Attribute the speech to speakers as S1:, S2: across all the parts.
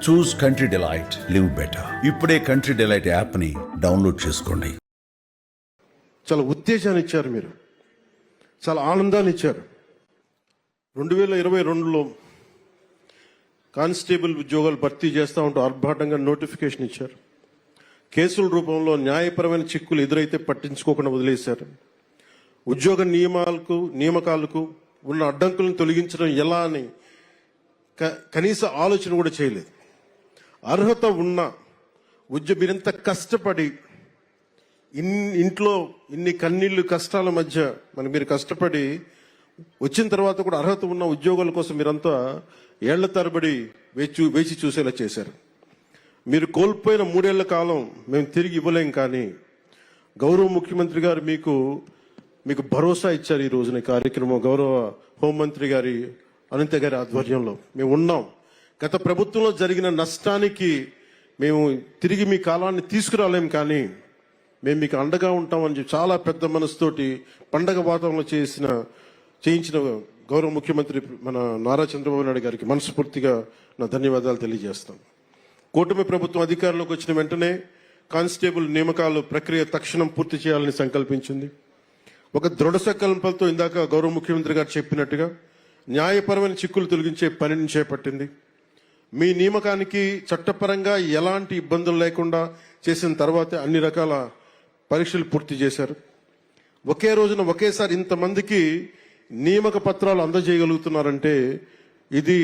S1: చూస్ country delight, live better. ఇప్పుడే country delight యాప్ని download చేసుకోండి.
S2: చాలా ఉత్తేజాన్ని ఇచ్చారు, మీరు చాలా ఆనందాన్ని ఇచ్చారు. 2022లో కానిస్టేబుల్ ఉద్యోగాలు భర్తీ చేస్తూ ఉంటూ ఆర్భాటంగా నోటిఫికేషన్ ఇచ్చారు. కేసుల రూపంలో న్యాయపరమైన చిక్కులు ఎదురైతే పట్టించుకోకుండా వదిలేశారు. ఉద్యోగ నియామకాలకు ఉన్న అడ్డంకులను తొలగించడం ఎలా అని కనీస ఆలోచన కూడా చేయలేదు. అర్హత ఉన్న మీరెంత కష్టపడి ఇంట్లో ఇన్ని కన్నీళ్లు కష్టాల మధ్య మీరు కష్టపడి వచ్చిన తర్వాత కూడా అర్హత ఉన్న ఉద్యోగాల కోసం మీరంతా ఏళ్ల తరబడి వేచి చూసేలా చేశారు. మీరు కోల్పోయిన 3 ఏళ్ల కాలం మేము తిరిగి ఇవ్వలేం, కానీ గౌరవ ముఖ్యమంత్రి గారు మీకు భరోసా ఇచ్చారు. ఈ రోజున కార్యక్రమం గౌరవ హోంమంత్రి గారి అనిత గారి ఆధ్వర్యంలో మేము ఉన్నాం. గత ప్రభుత్వంలో జరిగిన నష్టానికి మేము తిరిగి మీ కాలాన్ని తీసుకురాలేం, కానీ మేము మీకు అండగా ఉంటామని చెప్పి చాలా పెద్ద మనసుతోటి పండగ వాతావరణంలో చేయించిన గౌరవ ముఖ్యమంత్రి మన నారా చంద్రబాబు నాయుడు గారికి మనస్ఫూర్తిగా నా ధన్యవాదాలు తెలియజేస్తాను. కూటమి ప్రభుత్వం అధికారంలోకి వచ్చిన వెంటనే కానిస్టేబుల్ నియామకాలు ప్రక్రియ తక్షణం పూర్తి చేయాలని సంకల్పించింది. ఒక దృఢ సంకల్పంతో ఇందాక గౌరవ ముఖ్యమంత్రి గారు చెప్పినట్టుగా న్యాయపరమైన చిక్కులు తొలగించే పనిని చేపట్టింది. మీ నియామకానికి చట్టపరంగా ఎలాంటి ఇబ్బందులు లేకుండా చేసిన తర్వాతే అన్ని రకాల పరీక్షలు పూర్తి చేశారు. ఒకే రోజున ఒకేసారి ఇంతమందికి నియామక పత్రాలు అందజేయగలుగుతున్నారంటే ఇది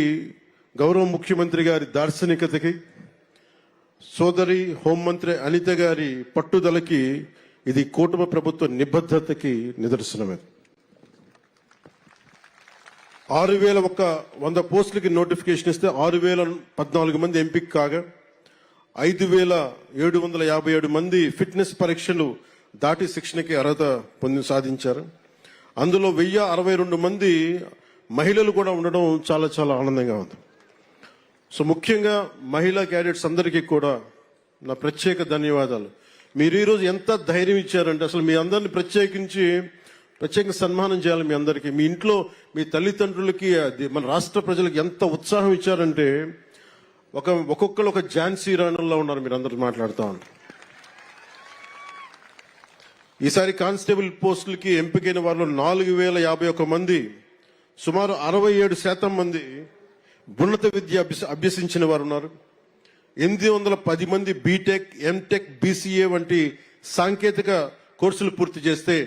S2: గౌరవ ముఖ్యమంత్రి గారి దార్శనికతకి, సోదరి హోంమంత్రి అనిత గారి పట్టుదలకి, ఇది కూటమి ప్రభుత్వ నిబద్ధతకి నిదర్శనమే. 6,100 పోస్టులకి నోటిఫికేషన్ ఇస్తే 6,014 మంది ఎంపిక కాగా 5,757 మంది ఫిట్నెస్ పరీక్షలు దాటి శిక్షణకి అర్హత సాధించారు. అందులో 1,062 మంది మహిళలు కూడా ఉండడం చాలా చాలా ఆనందంగా ఉంది. సో ముఖ్యంగా మహిళా క్యాడెట్స్ అందరికీ కూడా నా ప్రత్యేక ధన్యవాదాలు. మీరు ఈరోజు ఎంత ధైర్యం ఇచ్చారంటే అసలు మీ అందరిని ప్రత్యేక సన్మానం చేయాలి. మీ అందరికీ, మీ ఇంట్లో మీ తల్లిదండ్రులకి, మన రాష్ట్ర ప్రజలకు ఎంత ఉత్సాహం ఇచ్చారంటే ఒక్కొక్కరు ఒక ఝాన్సీ రాణుల్లో ఉన్నారు. మీరు అందరూ మాట్లాడుతూ ఉన్నారు. ఈసారి కానిస్టేబుల్ పోస్టులకి ఎంపికైన వారిలో 4,051 మంది, సుమారు 67% మంది ఉన్నత విద్య అభ్యసించిన వారు ఉన్నారు. 810 మంది బీటెక్, ఎంటెక్, బీసీఏ వంటి సాంకేతిక కోర్సులు పూర్తి చేస్తే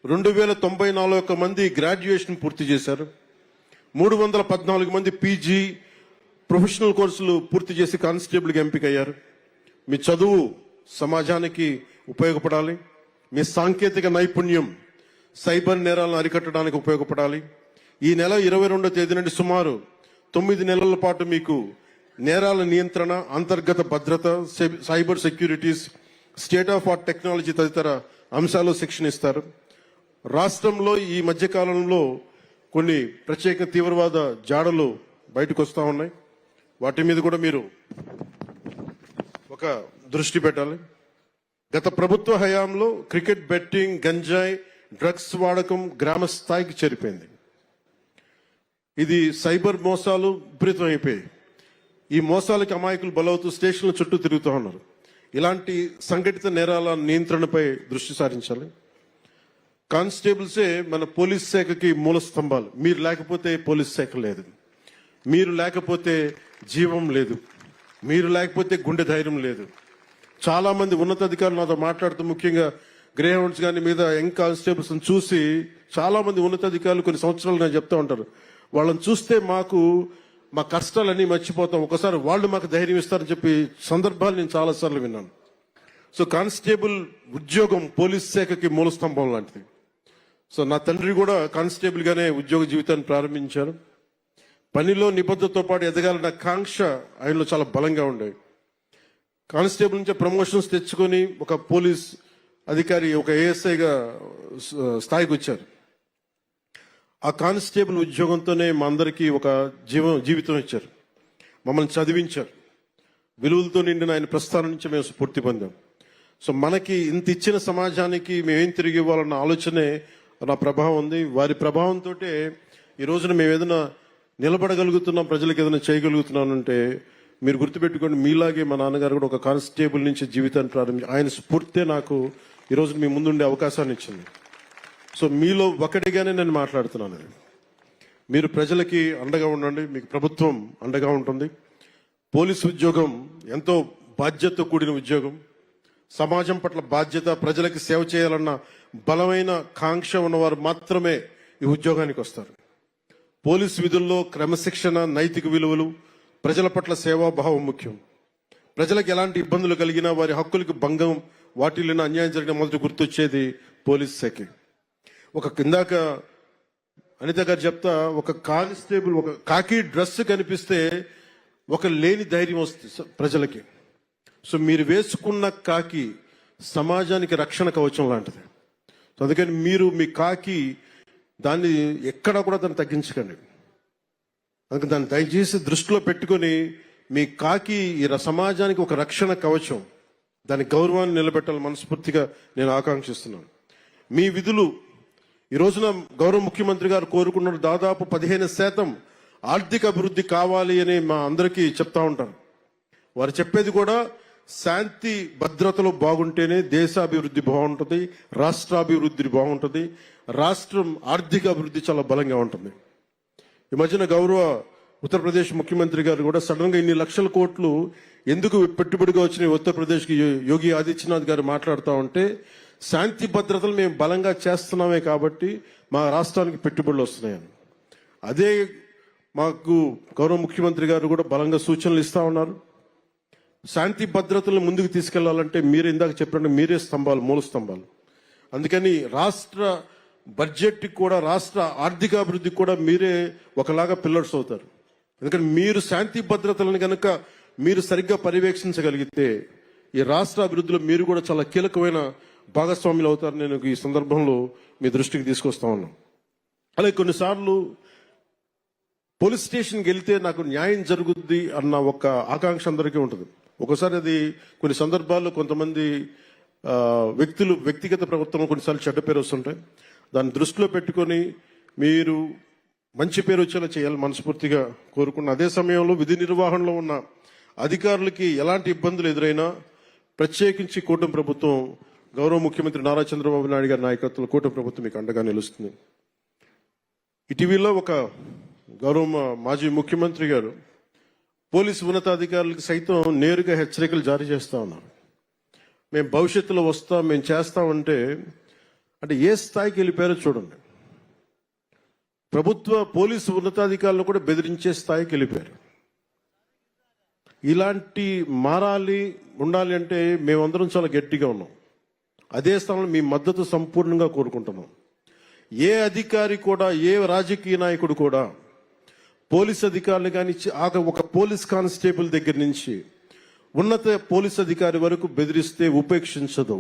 S2: 2,094 మంది గ్రాడ్యుయేషన్ పూర్తి చేశారు. 314 మంది పీజీ, ప్రొఫెషనల్ కోర్సులు పూర్తి చేసి కానిస్టేబుల్గా ఎంపికయ్యారు. మీ చదువు సమాజానికి ఉపయోగపడాలి. మీ సాంకేతిక నైపుణ్యం సైబర్ నేరాలను అరికట్టడానికి ఉపయోగపడాలి. ఈ నెల 22వ తేదీ నుండి సుమారు 9 నెలల పాటు మీకు నేరాల నియంత్రణ, అంతర్గత భద్రత, cyber securities, state of art technology తదితర అంశాలు శిక్షణ ఇస్తారు. రాష్ట్రంలో ఈ మధ్యకాలంలో కొన్ని ప్రత్యేక తీవ్రవాద జాడలు బయటకు వస్తూ ఉన్నాయి. వాటి మీద కూడా మీరు ఒక దృష్టి పెట్టాలి. గత ప్రభుత్వ హయాంలో క్రికెట్ బెట్టింగ్, గంజాయి, డ్రగ్స్ వాడకం గ్రామ స్థాయికి చేరిపోయింది. ఇది సైబర్ మోసాలు విపరీతం అయిపోయాయి. ఈ మోసాలకి అమాయకులు బలవుతూ స్టేషన్ల చుట్టూ తిరుగుతూ ఉన్నారు. ఇలాంటి సంఘటిత నేరాల నియంత్రణపై దృష్టి సారించాలి. కానిస్టేబుల్సే మన పోలీస్ శాఖకి మూల స్తంభాలు. మీరు లేకపోతే పోలీస్ శాఖ లేదు, మీరు లేకపోతే జీవం లేదు, మీరు లేకపోతే గుండె ధైర్యం లేదు. చాలా మంది ఉన్నతాధికారులు నాతో మాట్లాడుతూ, ముఖ్యంగా గ్రే హౌండ్స్ కానీ మీద యంగ్ కానిస్టేబుల్స్ చూసి చాలా మంది ఉన్నతాధికారులు కొన్ని సంవత్సరాలు నేను చెప్తా ఉంటారు, వాళ్ళని చూస్తే మా కష్టాలన్నీ మర్చిపోతాం, ఒకసారి వాళ్ళు మాకు ధైర్యం ఇస్తారని చెప్పి సందర్భాలు నేను చాలాసార్లు విన్నాను. సో కానిస్టేబుల్ ఉద్యోగం పోలీస్ శాఖకి మూల స్తంభం లాంటిది. సో నా తండ్రి కూడా కానిస్టేబుల్ గానే ఉద్యోగ జీవితాన్ని ప్రారంభించారు. పనిలో నిబద్ధతతో పాటు ఎదగాలన్న కాంక్ష ఆయనలో చాలా బలంగా ఉండేవి. కానిస్టేబుల్ నుంచి ప్రమోషన్స్ తెచ్చుకొని ఒక పోలీస్ అధికారి, ఒక ఏఎస్ఐగా స్థాయికి వచ్చారు. ఆ కానిస్టేబుల్ ఉద్యోగంతోనే మా అందరికీ ఒక జీవితం ఇచ్చారు, మమ్మల్ని చదివించారు. విలువలతో నిండిన ఆయన ప్రస్థానం నుంచి మేము స్ఫూర్తి పొందాం. సో మనకి ఇంత ఇచ్చిన సమాజానికి మేమేం తిరిగి ఇవ్వాలన్న ఆలోచనే నా ప్రభావం ఉంది. వారి ప్రభావంతో ఈ రోజున మేము ఏదైనా నిలబడగలుగుతున్నాం, ప్రజలకు ఏదైనా చేయగలుగుతున్నాం అంటే మీరు గుర్తుపెట్టుకోండి, మీలాగే మా నాన్నగారు కూడా ఒక కానిస్టేబుల్ నుంచి జీవితాన్ని ప్రారంభించి ఆయన స్ఫూర్తే నాకు ఈరోజు మీ ముందుండే అవకాశాన్ని ఇచ్చింది. సో మీలో ఒకటిగానే నేను మాట్లాడుతున్నాను. మీరు ప్రజలకి అండగా ఉండండి, మీకు ప్రభుత్వం అండగా ఉంటుంది. పోలీసు ఉద్యోగం ఎంతో బాధ్యతతో కూడిన ఉద్యోగం. సమాజం పట్ల బాధ్యత, ప్రజలకి సేవ చేయాలన్న బలమైన కాంక్ష ఉన్నవారు మాత్రమే ఈ ఉద్యోగానికి వస్తారు. పోలీసు విధుల్లో క్రమశిక్షణ, నైతిక విలువలు, ప్రజల పట్ల సేవాభావం ముఖ్యం. ప్రజలకు ఎలాంటి ఇబ్బందులు కలిగినా, వారి హక్కులకు భంగం వాటిల్లిన అన్యాయం జరిగిన మొదటి గుర్తొచ్చేది పోలీస్ శాఖ. ఇందాక అనిత గారు చెప్తా, ఒక కానిస్టేబుల్ ఒక కాకి డ్రెస్ కనిపిస్తే ఒక లేని ధైర్యం వస్తుంది ప్రజలకి. సో మీరు వేసుకున్న కాకి సమాజానికి రక్షణ కవచం లాంటిది. సో అందుకని మీరు మీ కాకి దాన్ని ఎక్కడా కూడా దాన్ని తగ్గించకండి. అందుకని దాన్ని దయచేసి దృష్టిలో పెట్టుకొని మీ కాకి ఈ సమాజానికి ఒక రక్షణ కవచం, దాని గౌరవాన్ని నిలబెట్టాలని మనస్ఫూర్తిగా నేను ఆకాంక్షిస్తున్నాను. మీ విధులు ఈ రోజున గౌరవ ముఖ్యమంత్రి గారు కోరుకున్నారు, దాదాపు 15% ఆర్థిక అభివృద్ధి కావాలి అని మా అందరికీ చెప్తా ఉంటారు. వారు చెప్పేది కూడా శాంతి భద్రతలు బాగుంటేనే దేశాభివృద్ధి బాగుంటుంది, రాష్ట్రాభివృద్ధి బాగుంటుంది, రాష్ట్రం ఆర్థిక అభివృద్ధి చాలా బలంగా ఉంటుంది. ఈ మధ్యన గౌరవ ఉత్తరప్రదేశ్ ముఖ్యమంత్రి గారు కూడా సడన్ గా ఇన్ని లక్షల కోట్లు ఎందుకు పెట్టుబడిగా వచ్చినాయి ఉత్తరప్రదేశ్కి యోగి ఆదిత్యనాథ్ గారు మాట్లాడుతూ ఉంటే, శాంతి భద్రతలు మేము బలంగా చేస్తున్నామే కాబట్టి మా రాష్ట్రానికి పెట్టుబడులు వస్తున్నాయని. అదే మాకు గౌరవ ముఖ్యమంత్రి గారు కూడా బలంగా సూచనలు ఇస్తా ఉన్నారు. శాంతి భద్రతలను ముందుకు తీసుకెళ్లాలంటే మీరు ఇందాక చెప్పినట్టు మీరే స్తంభాలు, మూల స్తంభాలు. అందుకని రాష్ట్ర బడ్జెట్ కూడా, రాష్ట్ర ఆర్థికాభివృద్ధికి కూడా మీరే ఒకలాగా పిల్లర్స్ అవుతారు. ఎందుకంటే మీరు శాంతి భద్రతలను కనుక మీరు సరిగ్గా పర్యవేక్షించగలిగితే ఈ రాష్ట్ర అభివృద్ధిలో మీరు కూడా చాలా కీలకమైన భాగస్వాములు అవుతారు. నేను ఈ సందర్భంలో మీ దృష్టికి తీసుకొస్తా ఉన్నాను. అలాగే కొన్నిసార్లు పోలీస్ స్టేషన్కి వెళ్తే నాకు న్యాయం జరుగుద్ది అన్న ఒక ఆకాంక్ష అందరికీ ఉంటుంది. ఒకసారి అది కొన్ని సందర్భాల్లో కొంతమంది వ్యక్తులు వ్యక్తిగత ప్రవర్తన కొన్నిసార్లు చెడ్డ పేరు వస్తుంటాయి. దాన్ని దృష్టిలో పెట్టుకొని మీరు మంచి పేరు వచ్చేలా చేయాలి మనస్ఫూర్తిగా కోరుకున్న. అదే సమయంలో విధి నిర్వహణలో ఉన్న అధికారులకి ఎలాంటి ఇబ్బందులు ఎదురైనా ప్రత్యేకించి కూటమి ప్రభుత్వం, గౌరవ ముఖ్యమంత్రి నారా చంద్రబాబు నాయుడు గారి నాయకత్వంలో కూటమి ప్రభుత్వం మీకు అండగా నిలుస్తుంది. ఇటీవల ఒక గౌరవ మాజీ ముఖ్యమంత్రి గారు పోలీసు ఉన్నతాధికారులకు సైతం నేరుగా హెచ్చరికలు జారీ చేస్తా ఉన్నారు. మేము భవిష్యత్తులో వస్తాం, మేము చేస్తామంటే అంటే ఏ స్థాయికి వెళ్ళిపోయారో చూడండి. ప్రభుత్వ పోలీసు ఉన్నతాధికారులను కూడా బెదిరించే స్థాయికి వెళ్ళిపోయారు. ఇలాంటి మారాలి, ఉండాలి అంటే మేమందరం చాలా గట్టిగా ఉన్నాం. అదే స్థానంలో మీ మద్దతు సంపూర్ణంగా కోరుకుంటున్నాం. ఏ అధికారి కూడా, ఏ రాజకీయ నాయకుడు కూడా పోలీస్ అధికారులు కానీ ఒక పోలీస్ కానిస్టేబుల్ దగ్గర నుంచి ఉన్నత పోలీస్ అధికారి వరకు బెదిరిస్తే ఉపేక్షించదు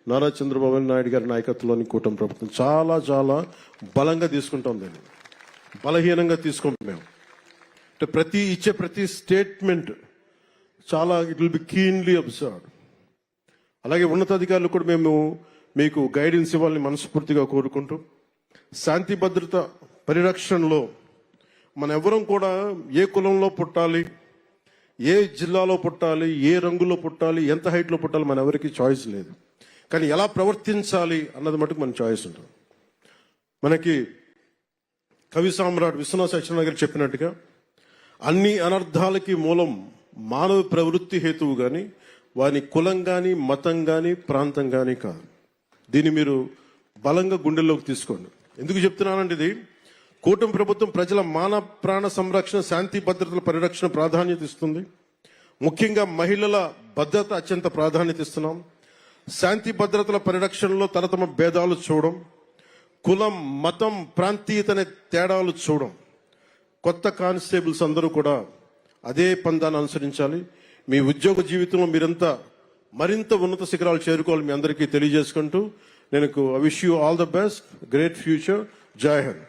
S2: నారా చంద్రబాబు నాయుడు గారి నాయకత్వంలోని కూటమి ప్రభుత్వం. చాలా చాలా బలంగా తీసుకుంటాం, దాన్ని బలహీనంగా తీసుకుంటాం మేము. అంటే ఇచ్చే ప్రతి స్టేట్మెంట్ చాలా it will be keenly observed. అలాగే ఉన్నతాధికారులు కూడా మేము మీకు గైడెన్స్ ఇవ్వాలని మనస్ఫూర్తిగా కోరుకుంటూ, శాంతి భద్రత పరిరక్షణలో మన ఎవరం కూడా ఏ కులంలో పుట్టాలి, ఏ జిల్లాలో పుట్టాలి, ఏ రంగులో పుట్టాలి, ఎంత హైట్లో పుట్టాలి, మన ఎవరికి చాయిస్ లేదు. కానీ ఎలా ప్రవర్తించాలి అన్నది మటుకు మన చాయిస్ ఉంటుంది. మనకి కవి సామ్రాట్ విశ్వనాథ సత్యనారాయణ గారు చెప్పినట్టుగా అన్ని అనర్థాలకి మూలం మానవ ప్రవృత్తి హేతువు కానీ వాని కులం కానీ, మతం కానీ, ప్రాంతం కానీ కాదు. దీన్ని మీరు బలంగా గుండెల్లోకి తీసుకోండి. ఎందుకు చెప్తున్నానంటే, ఇది కూటమి ప్రభుత్వం ప్రజల మాన ప్రాణ సంరక్షణ, శాంతి భద్రతల పరిరక్షణ ప్రాధాన్యత ఇస్తుంది. ముఖ్యంగా మహిళల భద్రత అత్యంత ప్రాధాన్యత ఇస్తున్నాం. శాంతి భద్రతల పరిరక్షణలో తరతమ భేదాలు చూడం, కులం, మతం, ప్రాంతీయత అనే తేడాలు చూడం. కొత్త కానిస్టేబుల్స్ అందరూ కూడా అదే పందాన్ని అనుసరించాలి. మీ ఉద్యోగ జీవితంలో మీరంతా మరింత ఉన్నత శిఖరాలు చేరుకోవాలి మీ అందరికీ తెలియజేసుకుంటూ, నేను I wish you all the best, great future. జై హింద్.